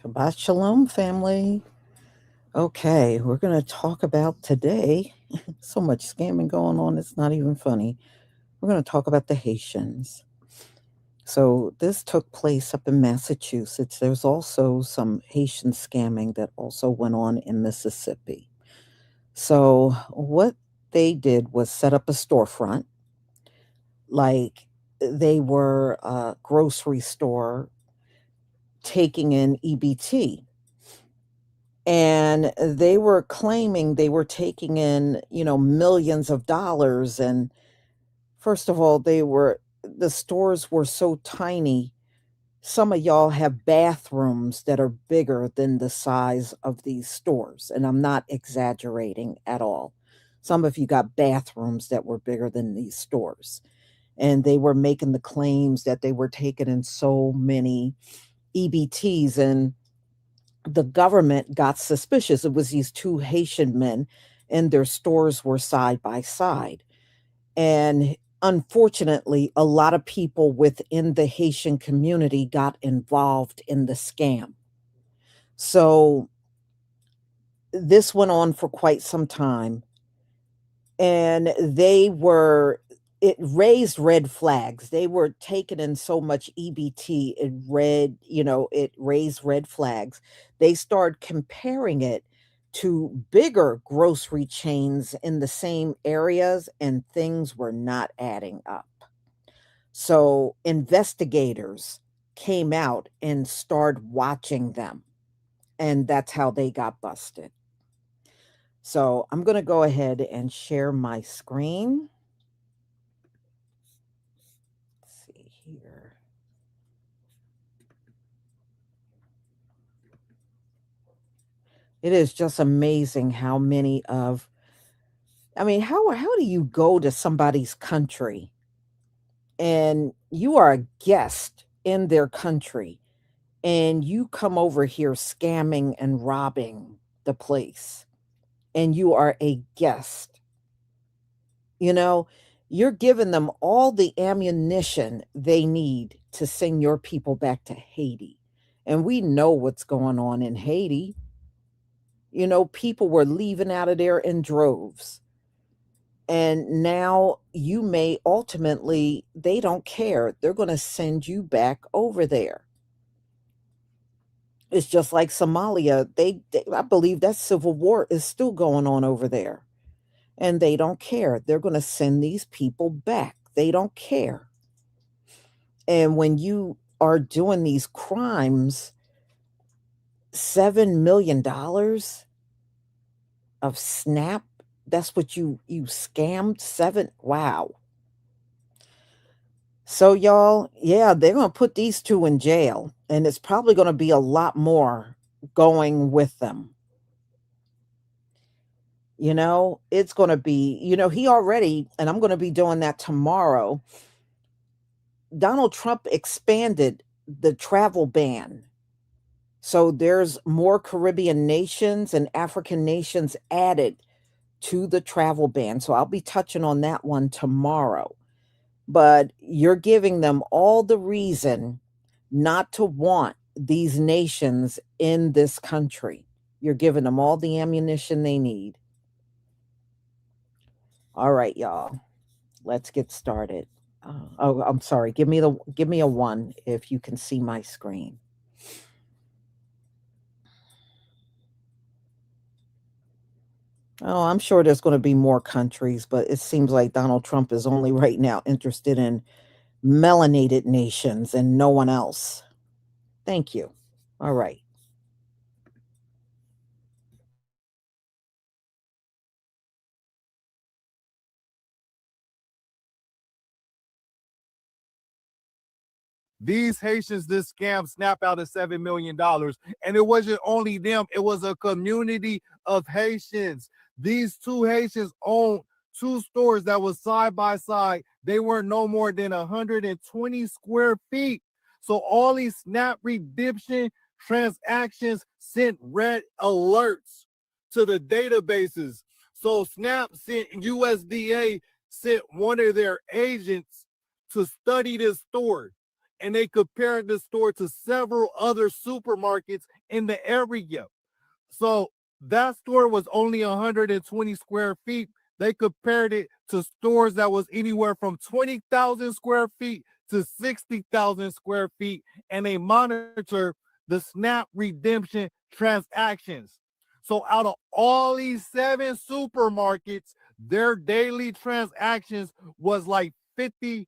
Shabbat Shalom, family. Okay, we're going to talk about today. So much scamming going on, it's not even funny. We're going to talk about the Haitians. So, this took place up in Massachusetts. There's also some Haitian scamming that also went on in Mississippi. So, what they did was set up a storefront, like they were a grocery store taking in EBT, and they were claiming they were taking in, millions of dollars. And first of all, the stores were so tiny. Some of y'all have bathrooms that are bigger than the size of these stores, and I'm not exaggerating at all. Some of you got bathrooms that were bigger than these stores, and they were making the claims that they were taking in so many EBTs. And the government got suspicious. It was these two Haitian men, and their stores were side by side. And unfortunately, a lot of people within the Haitian community got involved in the scam. So this went on for quite some time, and it raised red flags. They were taking in so much EBT, it raised red flags. They started comparing it to bigger grocery chains in the same areas, and things were not adding up. So investigators came out and started watching them, and that's how they got busted. So I'm going to go ahead and share my screen. Let's see here. It is just amazing how many of, I mean, how do you go to somebody's country and you are a guest in their country, and you come over here scamming and robbing the place, and you are a guest? You know, you're giving them all the ammunition they need to send your people back to Haiti. And we know what's going on in Haiti. People were leaving out of there in droves. And now you may ultimately, they don't care. They're going to send you back over there. It's just like Somalia. I believe that civil war is still going on over there. And they don't care. They're going to send these people back. They don't care. And when you are doing these crimes, $7 million of SNAP, that's what you scammed. Wow. So y'all, yeah, they're going to put these two in jail, and it's probably going to be a lot more going with them. It's going to be, he already, and I'm going to be doing that tomorrow. Donald Trump expanded the travel ban. So there's more Caribbean nations and African nations added to the travel ban. So I'll be touching on that one tomorrow. But you're giving them all the reason not to want these nations in this country. You're giving them all the ammunition they need. All right, y'all. Let's get started. Oh, I'm sorry. Give me a 1 if you can see my screen. Oh, I'm sure there's going to be more countries, but it seems like Donald Trump is only right now interested in melanated nations and no one else. Thank you. All right. These Haitians, this scam snap out of $7 million. And it wasn't only them, it was a community of Haitians. These two Haitians owned two stores that was side by side. They weren't no more than 120 square feet. So all these SNAP redemption transactions sent red alerts to the databases. So SNAP sent, USDA sent one of their agents to study this store. and they compared the store to several other supermarkets in the area. So that store was only 120 square feet. They compared it to stores that was anywhere from 20,000 square feet to 60,000 square feet, and they monitor the SNAP redemption transactions. So out of all these 7 supermarkets, their daily transactions was like $44.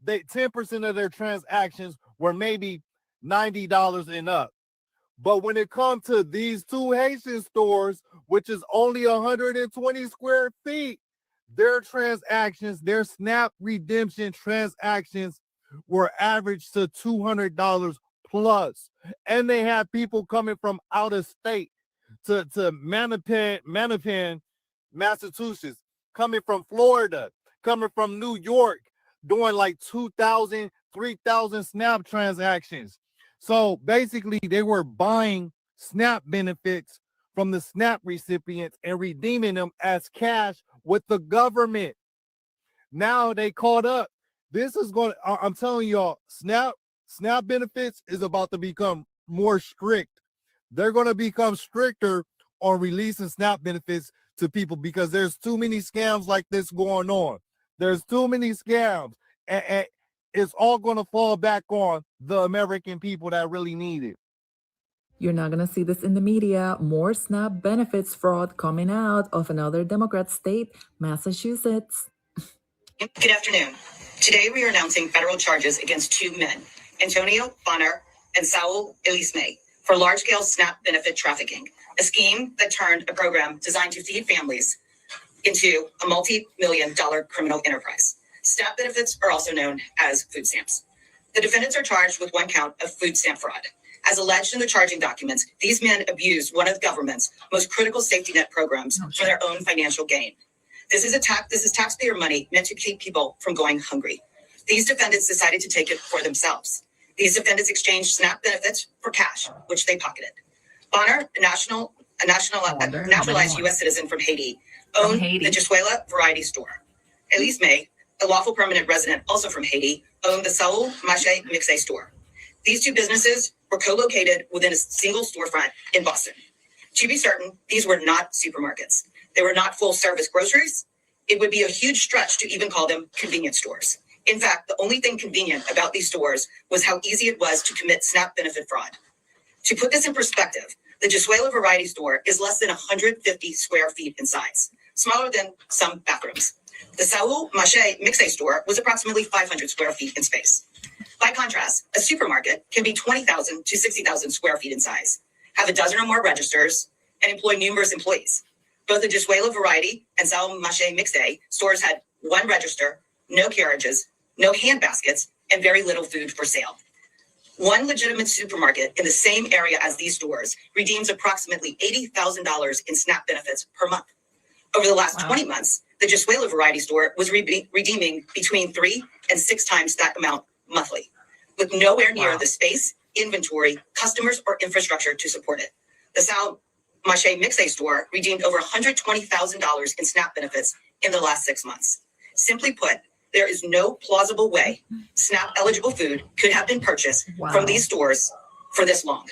They 10% of their transactions were maybe $90 and up. But when it comes to these 2 Haitian stores, which is only 120 square feet, their transactions, their SNAP redemption transactions were averaged to $200 plus. And they had people coming from out of state to Mattapan, Massachusetts, coming from Florida, coming from New York, doing like 2,000, 3,000 SNAP transactions. So basically, they were buying SNAP benefits from the SNAP recipients and redeeming them as cash with the government. Now they caught up. This is going to, I'm telling y'all, SNAP benefits is about to become more strict. They're going to become stricter on releasing SNAP benefits to people because there's too many scams like this going on. There's too many scams. And it's all going to fall back on the American people that really need it. You're not going to see this in the media. More SNAP benefits fraud coming out of another Democrat state, Massachusetts. Good afternoon. Today we are announcing federal charges against 2 men, Antonio Bonner and Saul Elisme, for large-scale SNAP benefit trafficking, a scheme that turned a program designed to feed families into a multi-million-dollar criminal enterprise. SNAP benefits are also known as food stamps. The defendants are charged with 1 count of food stamp fraud. As alleged in the charging documents, these men abused one of the government's most critical safety net programs for their own financial gain. This is taxpayer money meant to keep people from going hungry. These defendants decided to take it for themselves. These defendants exchanged SNAP benefits for cash, which they pocketed. Bonner, a naturalized U.S. citizen from Haiti, owned the Jisuela Variety Store. Elise May, a lawful permanent resident also from Haiti, owned the Saul Mache Mixe store. These 2 businesses were co-located within a single storefront in Boston. To be certain, these were not supermarkets. They were not full-service groceries. It would be a huge stretch to even call them convenience stores. In fact, the only thing convenient about these stores was how easy it was to commit SNAP benefit fraud. To put this in perspective, the Jisuela Variety Store is less than 150 square feet in size, smaller than some bathrooms. The Saul Mache Mixe store was approximately 500 square feet in space. By contrast, a supermarket can be 20,000 to 60,000 square feet in size, have a dozen or more registers, and employ numerous employees. Both the Jisuela Variety and Saul Mache Mixe stores had 1 register, no carriages, no hand baskets, and very little food for sale. One legitimate supermarket in the same area as these stores redeems approximately $80,000 in SNAP benefits per month. Over the last 20 months, the Jisuela Variety Store was redeeming between 3 and 6 times that amount monthly, with nowhere near the space, inventory, customers, or infrastructure to support it. The Saul Mache Mixe store redeemed over $120,000 in SNAP benefits in the last 6 months. Simply put, there is no plausible way SNAP-eligible food could have been purchased from these stores for this long.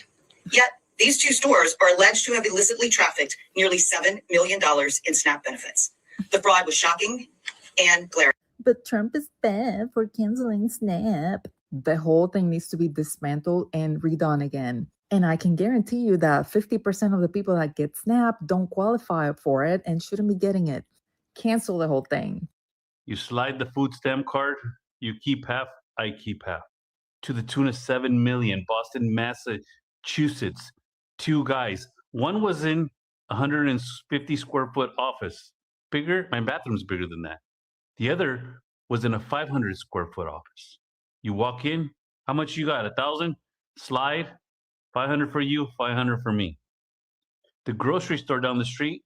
Yet, these 2 stores are alleged to have illicitly trafficked nearly $7 million in SNAP benefits. The fraud was shocking and glaring. But Trump is bad for canceling SNAP. The whole thing needs to be dismantled and redone again. And I can guarantee you that 50% of the people that get SNAP don't qualify for it and shouldn't be getting it. Cancel the whole thing. You slide the food stamp card, you keep half, I keep half. To the tune of 7 million, Boston, Massachusetts, 2 guys. One was in 150 square foot office. Bigger, my bathroom's bigger than that. The other was in a 500 square foot office. You walk in, how much you got? 1,000? Slide, 500 for you, 500 for me. The grocery store down the street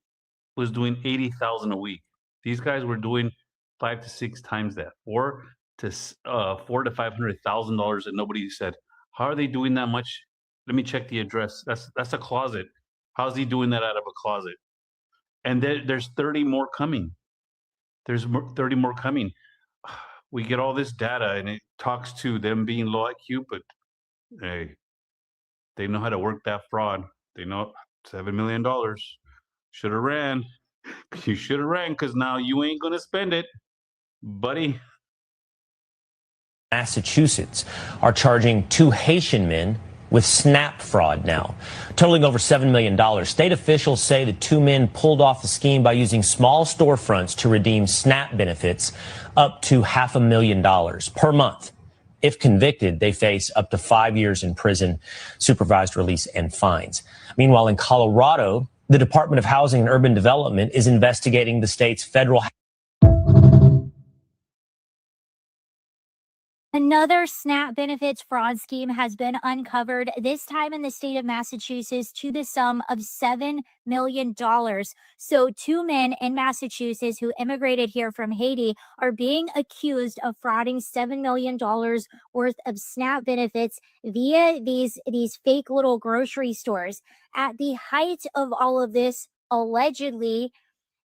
was doing 80,000 a week. These guys were doing 5 to 6 times that, $4 to $500,000, and nobody said, "How are they doing that much? Let me check the address. That's a closet. How's he doing that out of a closet?" And there's 30 more coming. There's 30 more coming. we get all this data and it talks to them being low IQ, but hey, they know how to work that fraud. They know $7 million. Should have ran. You should have ran because now you ain't going to spend it, buddy. Massachusetts are charging 2 Haitian men with SNAP fraud now, totaling over $7 million. State officials say the 2 men pulled off the scheme by using small storefronts to redeem SNAP benefits up to $500,000 per month. If convicted, they face up to 5 years in prison, supervised release, and fines. Meanwhile, in Colorado, the Department of Housing and Urban Development is investigating the state's federal. Another SNAP benefits fraud scheme has been uncovered, this time in the state of Massachusetts, to the sum of $7 million. So 2 men in Massachusetts who immigrated here from Haiti are being accused of frauding $7 million worth of SNAP benefits via these fake little grocery stores. At the height of all of this, allegedly,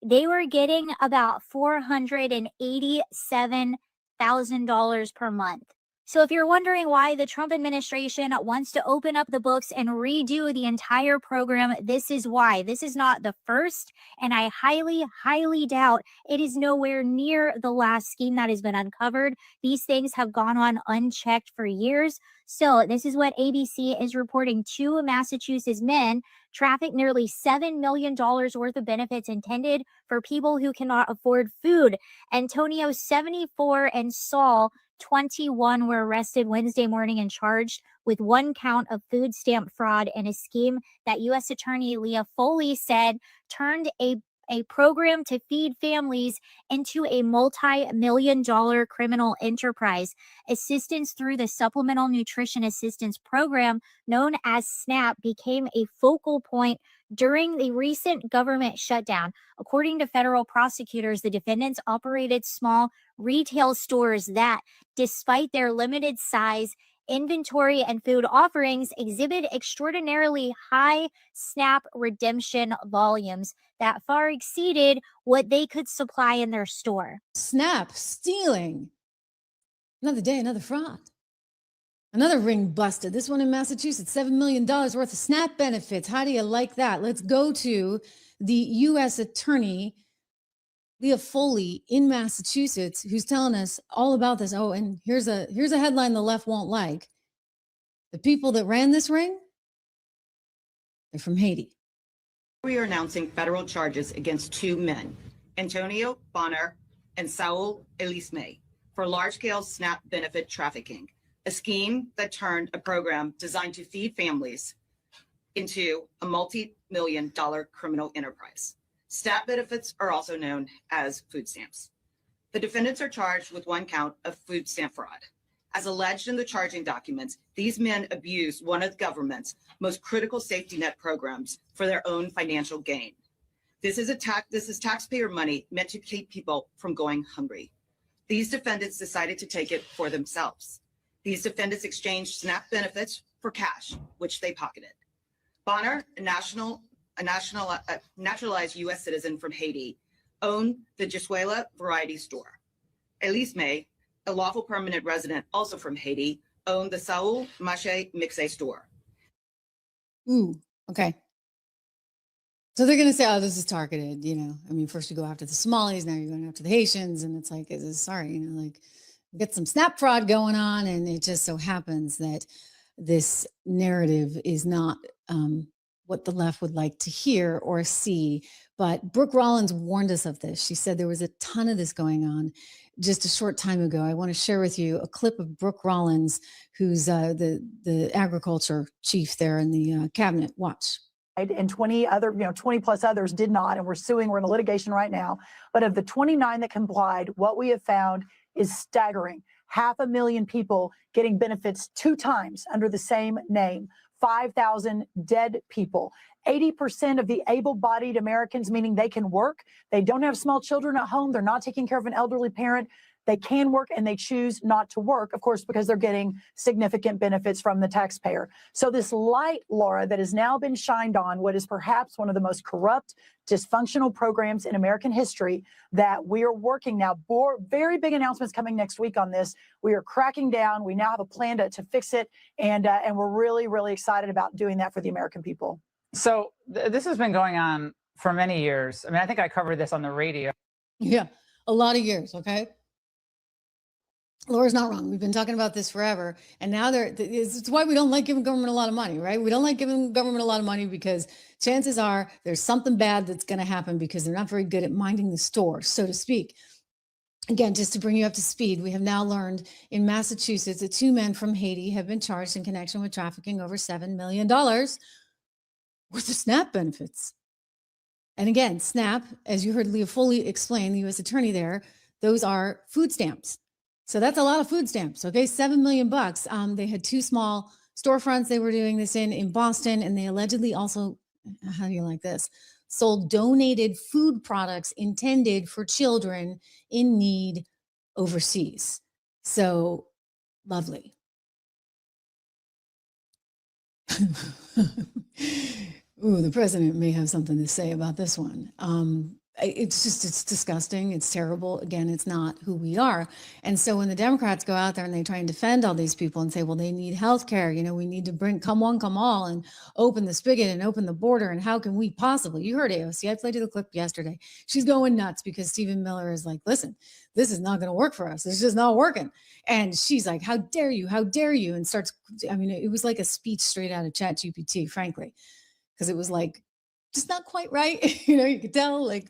they were getting about $487,000 per month. So if you're wondering why the Trump administration wants to open up the books and redo the entire program, this is why. This is not the first, and I highly, highly doubt it is nowhere near the last scheme that has been uncovered. These things have gone on unchecked for years. So this is what ABC is reporting. 2 Massachusetts men trafficked nearly $7 million worth of benefits intended for people who cannot afford food. Antonio, 74, and Saul, 21, were arrested Wednesday morning and charged with 1 count of food stamp fraud in a scheme that U.S. Attorney Leah Foley said turned a program to feed families into a multi-million-dollar criminal enterprise. Assistance through the Supplemental Nutrition Assistance Program, known as SNAP, became a focal point during the recent government shutdown. According to federal prosecutors, the defendants operated small retail stores that, despite their limited size, inventory, and food offerings, exhibit extraordinarily high SNAP redemption volumes that far exceeded what they could supply in their store. SNAP stealing. Another day, another fraud. Another ring busted. This one in Massachusetts, $7 million worth of SNAP benefits. How do you like that? Let's go to the U.S. Attorney, Leah Foley in Massachusetts, who's telling us all about this. Oh, and here's a headline the left won't like. The people that ran this ring, they're from Haiti. We are announcing federal charges against 2 men, Antonio Bonner and Saul Elisme, for large-scale SNAP benefit trafficking, a scheme that turned a program designed to feed families into a multi-million-dollar criminal enterprise. SNAP benefits are also known as food stamps. The defendants are charged with 1 count of food stamp fraud. As alleged in the charging documents, these men abused one of the government's most critical safety net programs for their own financial gain. This is taxpayer money meant to keep people from going hungry. These defendants decided to take it for themselves. These defendants exchanged SNAP benefits for cash, which they pocketed. Bonner, a naturalized U.S. citizen from Haiti, owned the Jessuela variety store. Elisme, a lawful permanent resident also from Haiti, owned the Saul Mache Mixe store. Ooh, okay. So they're going to say, oh, this is targeted, you know. I mean, first you go after the Somalis, now you're going after the Haitians, and it's like, sorry, you know, like, get some SNAP fraud going on, and it just so happens that this narrative is not what the left would like to hear or see. But Brooke Rollins warned us of this. She said there was a ton of this going on just a short time ago. I want to share with you a clip of Brooke Rollins, who's the agriculture chief there in the cabinet. Watch. And 20 plus others did not, and we're suing. We're in a litigation right now. But of the 29 that complied, what we have found is staggering. 500,000 people getting benefits 2 times under the same name. 5,000 dead people. 80% of the able-bodied Americans, meaning they can work, they don't have small children at home, they're not taking care of an elderly parent, they can work and they choose not to work, of course, because they're getting significant benefits from the taxpayer. So this light, Laura, that has now been shined on what is perhaps one of the most corrupt, dysfunctional programs in American history, that we are working now. Very big announcements coming next week on this. We are cracking down. We now have a plan to fix it, and we're really, really excited about doing that for the American people. So this has been going on for many years. I mean, I think I covered this on the radio. Yeah, a lot of years, okay? Laura's not wrong. We've been talking about this forever. And now it's why we don't like giving government a lot of money, right? We don't like giving government a lot of money because chances are there's something bad that's going to happen because they're not very good at minding the store, so to speak. Again, just to bring you up to speed, we have now learned in Massachusetts that 2 men from Haiti have been charged in connection with trafficking over $7 million worth of SNAP benefits. And again, SNAP, as you heard Leah Foley explain, the U.S. attorney there, those are food stamps. So that's a lot of food stamps. Okay, $7 million. They had 2 small storefronts they were doing this in Boston, and they allegedly also, how do you like this, sold donated food products intended for children in need overseas. So lovely. Ooh, the president may have something to say about this one. It's disgusting. It's terrible. Again, it's not who we are. And so when the Democrats go out there and they try and defend all these people and say, well, they need health care, we need to bring come one, come all and open the spigot and open the border. And how can we possibly, you heard AOC, I played you the clip yesterday. She's going nuts because Stephen Miller is like, listen, this is not going to work for us. It's just not working. And she's like, how dare you? How dare you? And starts, it was like a speech straight out of ChatGPT, frankly, because it was like, just not quite right. You could tell like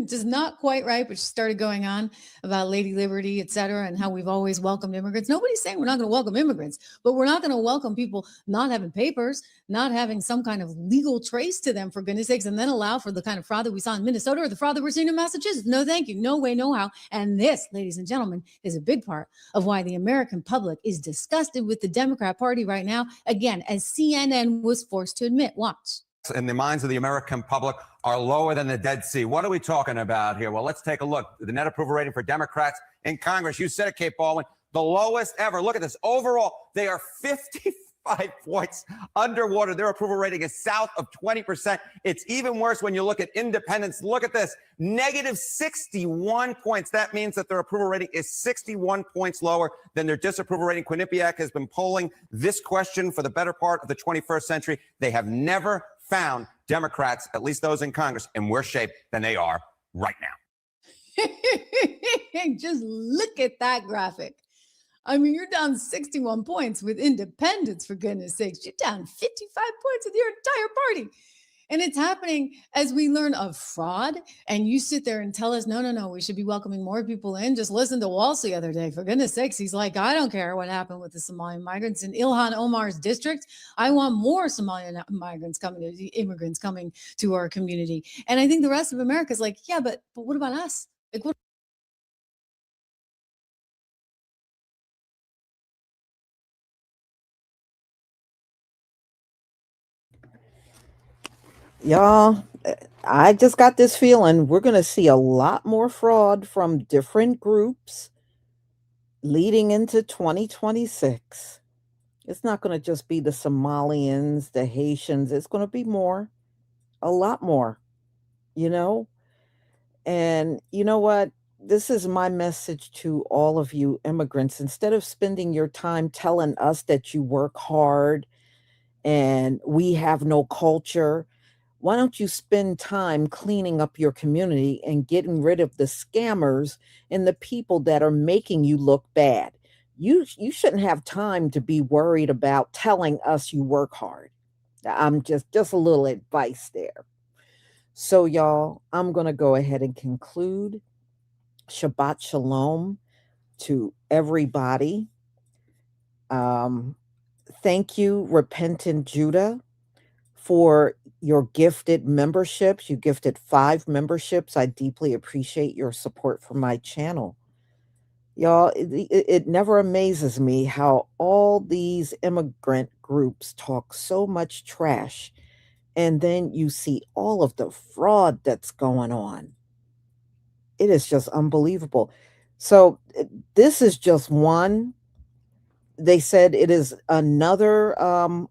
just not quite right. But she started going on about Lady Liberty, et cetera, and how we've always welcomed immigrants. Nobody's saying we're not going to welcome immigrants, but we're not going to welcome people not having papers, not having some kind of legal trace to them, for goodness sakes, and then allow for the kind of fraud that we saw in Minnesota or the fraud that we're seeing in Massachusetts. No, thank you. No way, no how. And this, ladies and gentlemen, is a big part of why the American public is disgusted with the Democrat Party right now. Again, as CNN was forced to admit. Watch. In the minds of the American public are lower than the Dead Sea. What are we talking about here? Well, let's take a look. The net approval rating for Democrats in Congress, you said it, Kate Baldwin, the lowest ever. Look at this. Overall, they are 55 points underwater. Their approval rating is south of 20%. It's even worse when you look at independents. Look at this, negative 61 points. That means that their approval rating is 61 points lower than their disapproval rating. Quinnipiac has been polling this question for the better part of the 21st century. They have never found Democrats, at least those in Congress, in worse shape than they are right now. Just look at that graphic. You're down 61 points with independents, for goodness sakes. You're down 55 points with your entire party. And it's happening as we learn of fraud. And you sit there and tell us, no, we should be welcoming more people in. Just listen to Walsh the other day. For goodness sakes, he's like, I don't care what happened with the Somalian migrants in Ilhan Omar's district. I want more Somalian immigrants coming to our community. And I think the rest of America is like, yeah, but what about us? Like, what? Y'all, I just got this feeling we're going to see a lot more fraud from different groups leading into 2026. It's not going to just be the Somalians, the Haitians. It's going to be more, a lot more, And you know what? This is my message to all of you immigrants. Instead of spending your time telling us that you work hard and we have no culture, why don't you spend time cleaning up your community and getting rid of the scammers and the people that are making you look bad? You shouldn't have time to be worried about telling us you work hard. I'm just a little advice there. So y'all, I'm going to go ahead and conclude. Shabbat Shalom to everybody. Thank you, Repentant Judah, for your gifted memberships. You gifted 5 memberships. I deeply appreciate your support for my channel. Y'all, it never amazes me how all these immigrant groups talk so much trash, and then you see all of the fraud that's going on. It is just unbelievable. So this is just one. They said it is another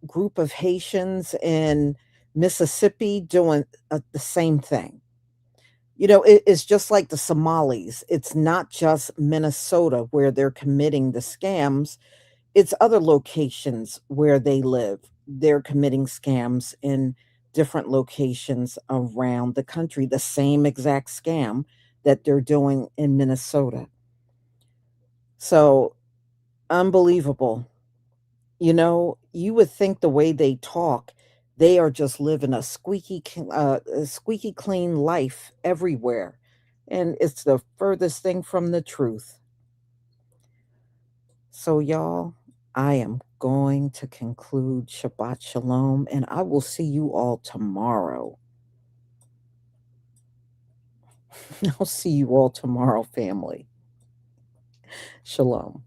group of Haitians in Mississippi doing the same thing. It's just like the Somalis. It's not just Minnesota where they're committing the scams. It's other locations where they live. They're committing scams in different locations around the country, the same exact scam that they're doing in Minnesota. So unbelievable. You would think the way they talk, they are just living a squeaky clean life everywhere. And it's the furthest thing from the truth. So, y'all, I am going to conclude Shabbat Shalom, and I will see you all tomorrow. I'll see you all tomorrow, family. Shalom.